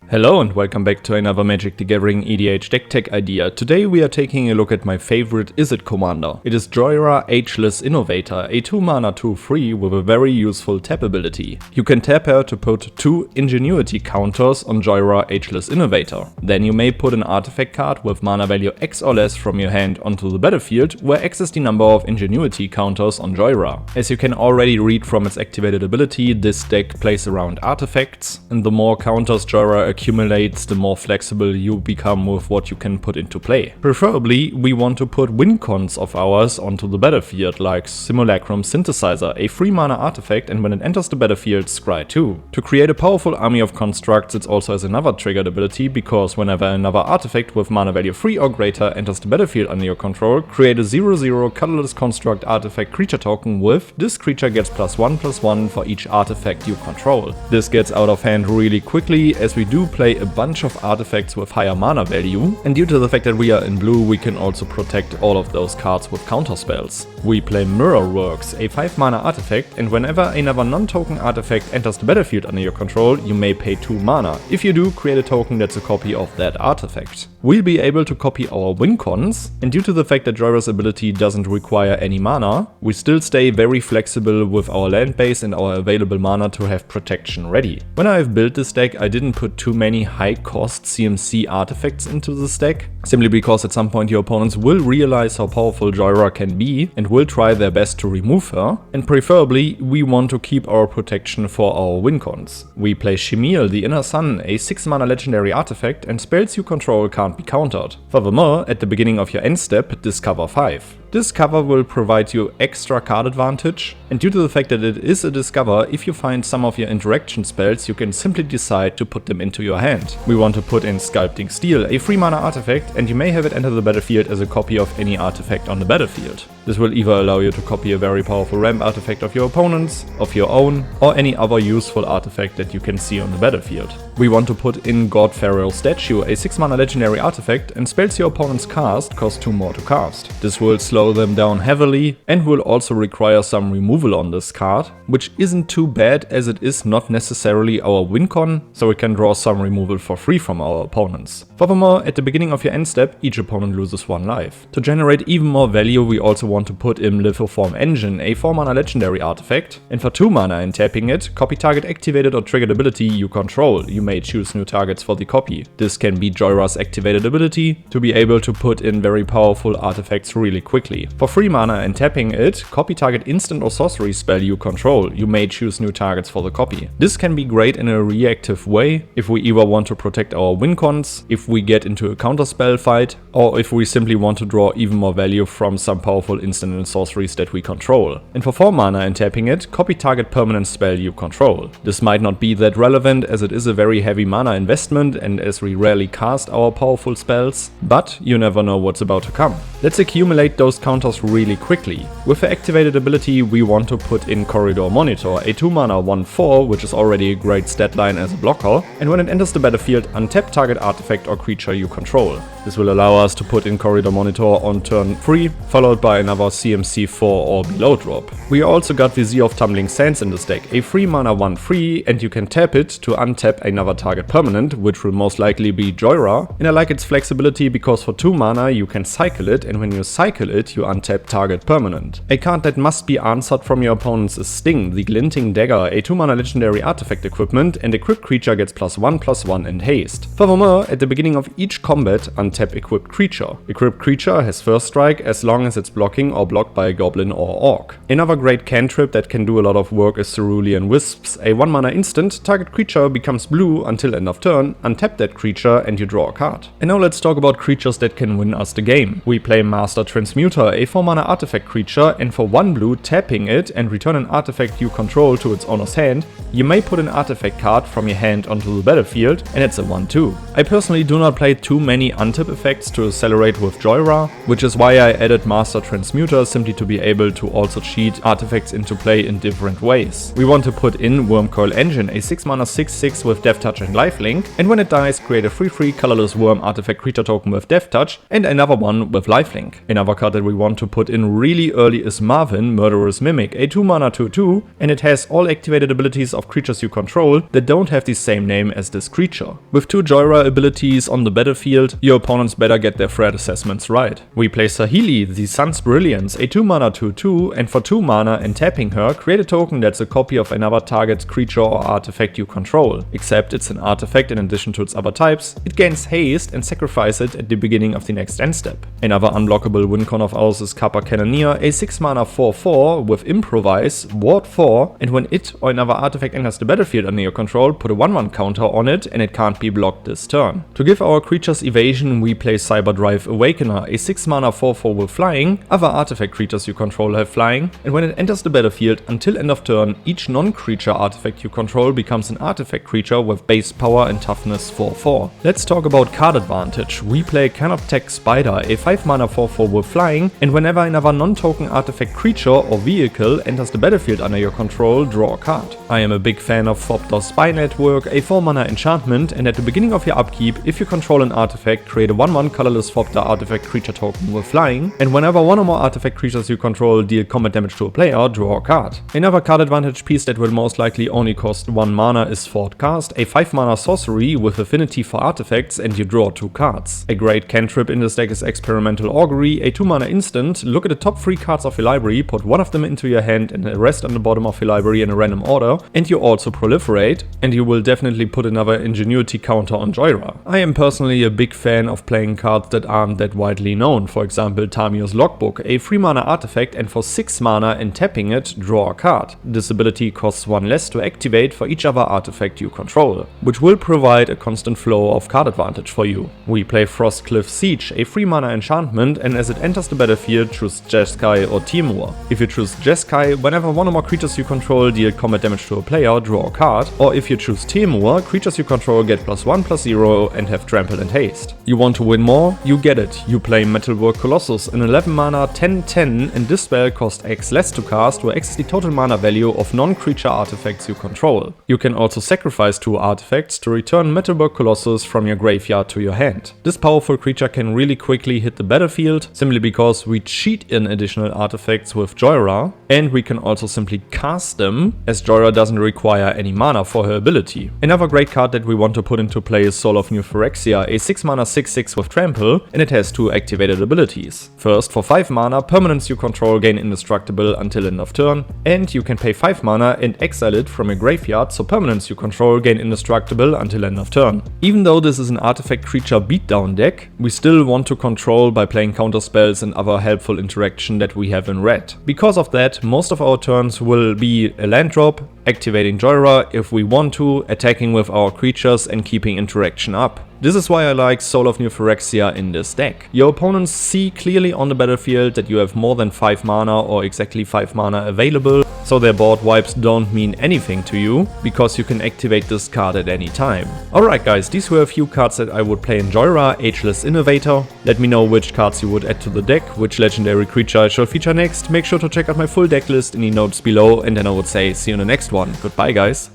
Hello and welcome back to another Magic the Gathering EDH deck tech idea. Today we are taking a look at my favorite Izzet commander. It is Jhoira, Ageless Innovator, a 2-mana 2/3 with a very useful tap ability. You can tap her to put 2 Ingenuity counters on Jhoira, Ageless Innovator. Then you may put an artifact card with mana value X or less from your hand onto the battlefield, where X is the number of Ingenuity counters on Jhoira. As you can already read from its activated ability, this deck plays around artifacts, and the more counters Jhoira accumulates, the more flexible you become with what you can put into play. Preferably, we want to put Wincons of ours onto the battlefield, like Simulacrum Synthesizer, a 3-mana artifact, and when it enters the battlefield, scry 2. To create a powerful army of constructs, it also has another triggered ability, because whenever another artifact with mana value 3 or greater enters the battlefield under your control, create a 0/0 colorless construct artifact creature token with this creature gets +1/+1 for each artifact you control. This gets out of hand really quickly, as we do play a bunch of artifacts with higher mana value, and due to the fact that we are in blue, we can also protect all of those cards with counterspells. We play Mirrorworks, a 5-mana artifact, and whenever another non-token artifact enters the battlefield under your control, you may pay 2 mana. If you do, create a token that's a copy of that artifact. We'll be able to copy our Wincons, and due to the fact that Jhoira's ability doesn't require any mana, we still stay very flexible with our land base and our available mana to have protection ready. When I've built this deck, I didn't put too many high-cost CMC artifacts into this deck, simply because at some point your opponents will realize how powerful Jhoira can be and will try their best to remove her, and preferably we want to keep our protection for our Wincons. We play Shemiel, the Inner Sun, a 6-mana legendary artifact, and spells you control can't be countered. Furthermore, at the beginning of your end step, discover 5. Discover will provide you extra card advantage, and due to the fact that it is a discover, if you find some of your interaction spells, you can simply decide to put them into your hand. We want to put in Sculpting Steel, a 3-mana artifact, and you may have it enter the battlefield as a copy of any artifact on the battlefield. This will either allow you to copy a very powerful ramp artifact of your opponent's, of your own, or any other useful artifact that you can see on the battlefield. We want to put in God Pharaoh Statue, a 6-mana legendary artifact, and spells your opponent's cast cost 2 more to cast. This will slow them down heavily and will also require some removal on this card, which isn't too bad as it is not necessarily our Wincon, so we can draw some removal for free from our opponents. Furthermore, at the beginning of your end step, each opponent loses 1 life. To generate even more value, we also want to put in Lithoform Engine, a 4-mana legendary artifact, and for 2 mana in tapping it, copy target activated or triggered ability you control. You may choose new targets for the copy. This can be Jhoira's activated ability to be able to put in very powerful artifacts really quickly. For 3 mana and tapping it, copy target instant or sorcery spell you control. You may choose new targets for the copy. This can be great in a reactive way if we either want to protect our Wincons, if we get into a counterspell fight, or if we simply want to draw even more value from some powerful instant and sorceries that we control. And for 4 mana and tapping it, copy target permanent spell you control. This might not be that relevant as it is a very heavy mana investment and as we rarely cast our powerful spells, but you never know what's about to come. Let's accumulate those counters really quickly. With the activated ability, we want to put in Corridor Monitor, a 2-mana 1/4, which is already a great stat line as a blocker, and when it enters the battlefield, untap target artifact or creature you control. This will allow us to put in Corridor Monitor on turn 3, followed by another CMC 4 or below drop. We also got Vizier of Tumbling Sands in this deck, a 3-mana 1/3, and you can tap it to untap another target permanent, which will most likely be Jhoira, and I like its flexibility because for 2 mana you can cycle it, and when you cycle it, you untap target permanent. A card that must be answered from your opponents is Sting, the Glinting Dagger, a 2-mana legendary artifact equipment, and equipped creature gets +1/+1 and haste. Furthermore, at the beginning of each combat, untap equipped creature. Equipped creature has first strike as long as it's blocking or blocked by a goblin or orc. Another great cantrip that can do a lot of work is Cerulean Wisps, a 1-mana instant, target creature becomes blue until end of turn, untap that creature and you draw a card. And now let's talk about creatures that can win us the game. We play Master Transmuter, a 4-mana artifact creature, and for 1 blue, tapping it and return an artifact you control to its owner's hand, you may put an artifact card from your hand onto the battlefield, and it's a 1/2. I personally do not play too many untap effects to accelerate with Jhoira, which is why I added Master Transmuter simply to be able to also cheat artifacts into play in different ways. We want to put in Wormcoil Engine, a 6-mana 6/6 with Death Touch and Lifelink, and when it dies, create a 3/3 colorless worm artifact creature token with Death Touch and another one with Lifelink. Another card that we want to put in really early is Marvin, Murderous Mimic, a 2 mana 2/2, and it has all activated abilities of creatures you control that don't have the same name as this creature. With 2 Jhoira abilities on the battlefield, your opponents better get their threat assessments right. We play Saheeli, the Sun's Brilliance, a 2 mana 2/2, and for 2 mana and tapping her, create a token that's a copy of another target's creature or artifact you control. Except it's an artifact in addition to its other types, it gains haste and sacrifice it at the beginning of the next end step. Another unblockable Wincon of ours is Kappa Cannoneer, a 6 mana 4/4 with Improvise, Ward 4, and when it or another artifact enters the battlefield under your control, put a 1/1 counter on it and it can't be blocked this turn. To give our creatures evasion, we play Cyberdrive Awakener, a 6 mana 4/4 with flying. Other artifact creatures you control have flying, and when it enters the battlefield until end of turn, each non-creature artifact you control becomes an artifact creature with base power and toughness 4/4. Let's talk about Cardadvantage. We play Canoptech Spider, a 5 mana 4/4 with flying, and whenever another non-token artifact creature or vehicle enters the battlefield under your control, draw a card. I am a big fan of Thopter Spy Network, a 4 mana enchantment, and at the beginning of your upkeep, if you control an artifact, create a 1/1 colorless Thopter artifact creature token with flying, and whenever one or more artifact creatures you control deal combat damage to a player, draw a card. Another Cardadvantage piece that will most likely only cost 1 mana is Cast, a 5 mana sorcery with affinity for artifacts, and you draw 2 cards. A great cantrip in this deck is Experimental Augury, a 2 mana instant. Look at the top 3 cards of your library, put one of them into your hand and the rest on the bottom of your library in a random order, and you also proliferate, and you will definitely put another Ingenuity counter on Jhoira. I am personally a big fan of playing cards that aren't that widely known, for example Tamiyo's Logbook, a 3 mana artifact, and for 6 mana and tapping it, draw a card. This ability costs 1 less to activate for each other artifact you control, which will provide a constant flow of card advantage for you. We play Frostcliff Siege, a 3 mana enchantment, and as it enters the battlefield, choose Jeskai or Timur. If you choose Jeskai, whenever one or more creatures you control deal combat damage to a player, draw a card, or if you choose Timur, creatures you control get +1/+0 and have trample and haste. You want to win more? You get it. You play Metalwork Colossus, an 11 mana 10/10, and this spell costs X less to cast, where X is the total mana value of non-creature artifacts you control. You can also sacrifice 2 artifacts to return Metalwork Colossus from your graveyard to your hand. This powerful creature can really quickly hit the battlefield, simply because we cheat in additional artifacts with Jhoira, and we can also simply cast them, as Jhoira doesn't require any mana for her ability. Another great card that we want to put into play is Soul of New Phyrexia, a 6 mana 6/6 with trample, and it has 2 activated abilities. First, for 5 mana, permanents you control gain indestructible until end of turn, and you can pay 5 mana and exile it from your graveyard, so permanents you control gain indestructible until end of turn. Even though this is an artifact creature beatdown deck, we still want to control by playing counter spells and other helpful interaction that we have in red. Because of that, most of our turns will be a land drop, activating Jhoira if we want to, attacking with our creatures and keeping interaction up. This is why I like Soul of New Phyrexia in this deck. Your opponents see clearly on the battlefield that you have more than 5 mana or exactly 5 mana available, so their board wipes don't mean anything to you, because you can activate this card at any time. Alright guys, these were a few cards that I would play in Jhoira, Ageless Innovator. Let me know which cards you would add to the deck, which legendary creature I shall feature next. Make sure to check out my full deck list in the notes below, and then I would say see you in the next one. Goodbye guys.